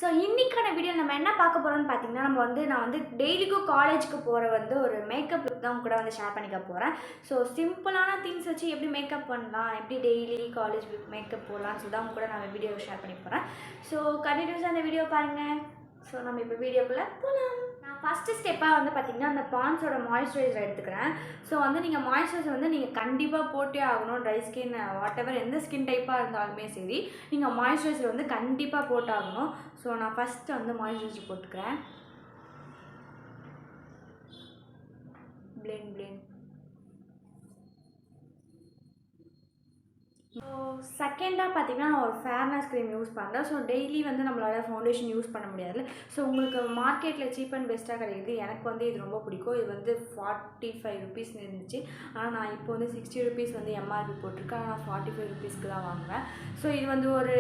So இன்றைக்கான video நம்ம என்ன பார்க்க போகிறோம்னு பார்த்தீங்கன்னா நான் வந்து டெய்லிக்கும் காலேஜுக்கு போகிற வந்து ஒரு மேக்கப் லுக் தான் கூட வந்து ஷேர் பண்ணிக்க போகிறேன். ஸோ சிம்பிளான திங்ஸ் வச்சு எப்படி மேக்கப் பண்ணலாம், எப்படி டெய்லி காலேஜ் மேக்கப் போடலாம்னு சொல்லி தான் கூட நான் வீடியோ ஷேர் பண்ணி போகிறேன். ஸோ கண்டினியூஸாக அந்த வீடியோ பாருங்கள். ஸோ நம்ம இப்போ வீடியோக்குள்ளே போகலாம். நான் ஃபஸ்ட்டு ஸ்டெப்பாக வந்து பார்த்திங்கன்னா அந்த பான்ஸோட மாய்ஸ்சரைசர் எடுத்துக்கிறேன். ஸோ வந்து நீங்கள் மாய்ஸ்சரைசர் வந்து நீங்கள் கண்டிப்பாக போட்டே ஆகணும். ட்ரை ஸ்கின் வாட் எவர் எந்த ஸ்கின் டைப்பாக இருந்தாலுமே சரி நீங்கள் மாய்ஸ்சரைசர் வந்து கண்டிப்பாக போட்டாகணும். ஸோ நான் ஃபஸ்ட்டு வந்து மாய்ஸ்சரைசர் போட்டுக்கிறேன். பிளெண்ட் ஸோ செகண்டாக பார்த்தீங்கன்னா நான் ஒரு ஃபேர்னஸ் க்ரீம் யூஸ் பண்ணுறேன். ஸோ டெய்லி வந்து நம்மளால் ஃபவுண்டேஷன் யூஸ் பண்ண முடியாது. ஸோ உங்களுக்கு மார்க்கெட்டில் சீப் அண்ட் பெஸ்ட்டாக கிடைக்குது. எனக்கு வந்து இது ரொம்ப பிடிக்கும். இது வந்து 45 ருபீஸ்னு இருந்துச்சு. ஆனால் நான் இப்போ வந்து 60 ருபீஸ் வந்து எம்ஆர்பி போட்டிருக்கேன். ஆனால் நான் 45 ருபீஸ்க்கு தான் வாங்குவேன். ஸோ இது வந்து ஒரு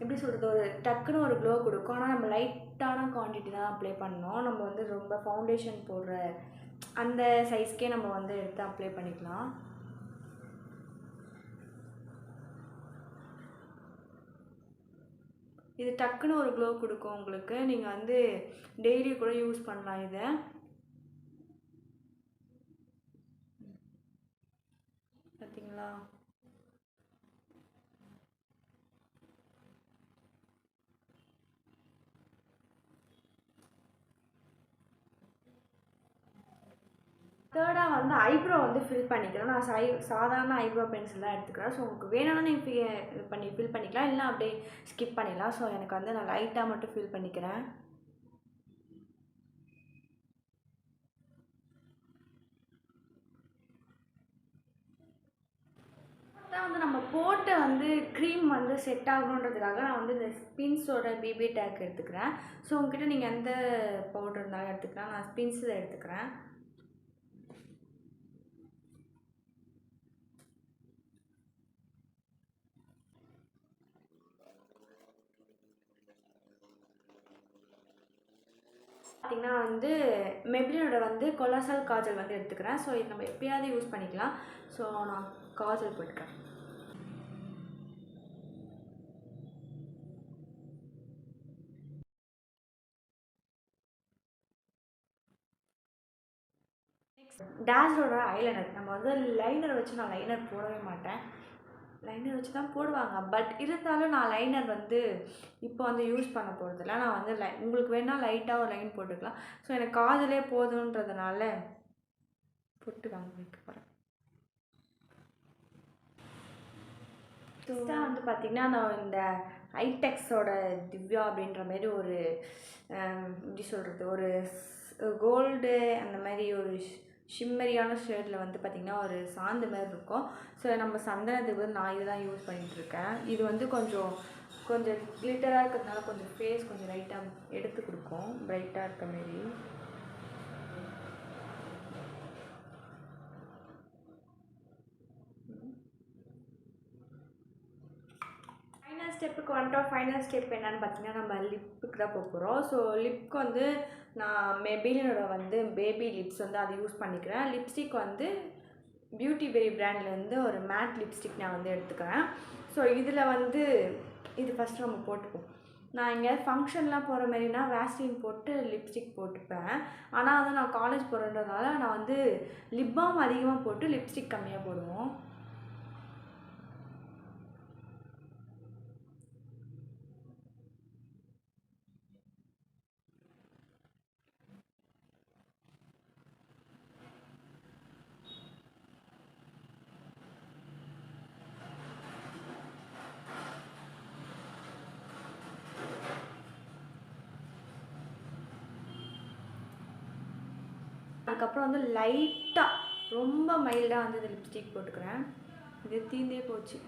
எப்படி சொல்கிறது, ஒரு டக்குன்னு ஒரு க்ளோ கொடுக்கும். ஆனால் நம்ம லைட்டான குவான்டிட்டி தான் அப்ளை பண்ணணும். நம்ம வந்து ரொம்ப ஃபவுண்டேஷன் போடுற அந்த சைஸ்க்கே நம்ம வந்து எடுத்து அப்ளை பண்ணிக்கலாம். இது டக்குன்னு ஒரு க்ளோ கொடுக்கும் உங்களுக்கு. நீங்கள் வந்து டெய்லி கூட யூஸ் பண்ணலாம். இதை பார்த்தீங்களா? தேர்டாக வந்து ஐப்ரோ வந்து ஃபில் பண்ணிக்கிறேன். நான் சாதாரண ஐப்ரோ பென்சில் தான் எடுத்துக்கிறேன். ஸோ உங்களுக்கு வேணும்னா நீங்கள் ஃபில் பண்ணிக்கலாம், இல்லை அப்படியே ஸ்கிப் பண்ணிடலாம். ஸோ எனக்கு வந்து நான் லைட்டாக மட்டும் ஃபில் பண்ணிக்கிறேன். தான் வந்து நம்ம போட்ட வந்து க்ரீம் வந்து செட் ஆகணுன்றதுக்காக நான் வந்து இந்த ஸ்பின்ஸோட பேபி டேக் எடுத்துக்கிறேன். ஸோ உங்ககிட்ட நீங்கள் எந்த பவுடர் இருந்தாலும் எடுத்துக்கலாம். நான் ஸ்பின்ஸ் எடுத்துக்கிறேன். பார்த்திங்கன்னா வந்து மெப்ளினோட வந்து கொலாசல் காஜல் வந்து எடுத்துக்கிறேன். ஸோ இது நம்ம எப்பயாவது யூஸ் பண்ணிக்கலாம். ஸோ நான் காஜல் போட்டுக்கிறேன். நெக்ஸ்ட் டேஸ்லோட ஐலைனர். நம்ம வந்து லைனர் வச்சு நான் லைனர் போடவே மாட்டேன். லைனர் வச்சு தான் போடுவாங்க. பட் இருந்தாலும் நான் லைனர் வந்து இப்போ வந்து யூஸ் பண்ண போகிறதில்ல. நான் வந்து உங்களுக்கு வேணால் லைட்டாக ஒரு லைன் போட்டுக்கலாம். ஸோ எனக்கு காஜலே போதுன்றதுனால போட்டு வைக்க போகிறேன். நெக்ஸ்ட்டாக வந்து பார்த்திங்கன்னா நான் இந்த ஐடெக்ஸோட திவ்யா அப்படின்ற மாதிரி ஒரு எப்படி சொல்கிறது, ஒரு கோல்டு அந்த மாதிரி ஒரு ஷிம்மரியான ஷேடில் வந்து பார்த்திங்கன்னா ஒரு சாந்து மாதிரி இருக்கும். ஸோ நம்ம சந்தனத்துக்கு வந்து நான் இதுதான் யூஸ் பண்ணிகிட்ருக்கேன். இது வந்து கொஞ்சம் கிளிட்டராக இருக்கிறதுனால கொஞ்சம் ஃபேஸ் கொஞ்சம் லைட்டாக எடுத்து கொடுக்கும், ப்ரைட்டாக இருக்க மாரி. ஸ்டெப்புக்கு வந்துட்டோம். ஃபைனல் ஸ்டெப் என்னென்னு பார்த்தீங்கன்னா நம்ம லிப்புக்கு தான் போக போகிறோம். ஸோ லிப்க்கு வந்து நான் மெபிலினோட வந்து பேபி லிப்ஸ் வந்து அதை யூஸ் பண்ணிக்கிறேன். லிப்ஸ்டிக் வந்து பியூட்டி பெரி பிராண்ட்லேருந்து ஒரு மேட் லிப்ஸ்டிக் நான் வந்து எடுத்துக்கிறேன். ஸோ இதில் வந்து இது ஃபஸ்ட்டு நம்ம போட்டுப்போம். நான் எங்கேயாவது ஃபங்க்ஷன்லாம் போகிற மாதிரினா வேஸ்லின் போட்டு லிப்ஸ்டிக் போட்டுப்பேன். ஆனால் வந்து நான் காலேஜ் போகிறதுனால நான் வந்து லிப் பாம் அதிகமாக போட்டு லிப்ஸ்டிக் கம்மியாக போடுவோம். அதுக்கப்புறம் வந்து லைட்டாக ரொம்ப மைல்டாக வந்து இந்த லிப்ஸ்டிக் போட்டுக்கிறேன். இது தீந்தே போச்சு.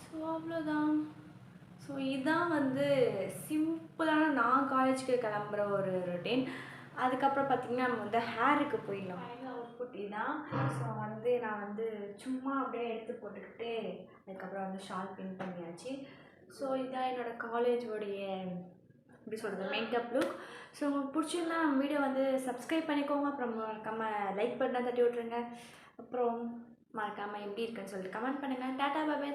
ஸோ அவ்வளோதான். ஸோ இதுதான் வந்து சிம்பிளான நான் காலேஜுக்கு கிளம்புற ஒரு ரொட்டீன். அதுக்கப்புறம் பார்த்திங்கன்னா நம்ம வந்து ஹேருக்கு போயிடலாம். புட்டி தான். ஸோ வந்து நான் வந்து சும்மா அப்படியே எடுத்து போட்டுக்கிட்டு அதுக்கப்புறம் வந்து ஷால் பின் பண்ணியாச்சு. ஸோ இதான் என்னோடய காலேஜோடைய எப்படி சொல்கிறது மேக்கப் லுக். ஸோ உங்களுக்கு பிடிச்சிருந்தா வீடியோ வந்து சப்ஸ்கிரைப் பண்ணிக்கோங்க. அப்புறம் மறக்காமல் லைக் பட்டனை தட்டி விட்ருங்க. அப்புறம் மறக்காமல் எப்படி இருக்குன்னு சொல்லிட்டு கமெண்ட் பண்ணுங்கள். டாட்டா பாய்.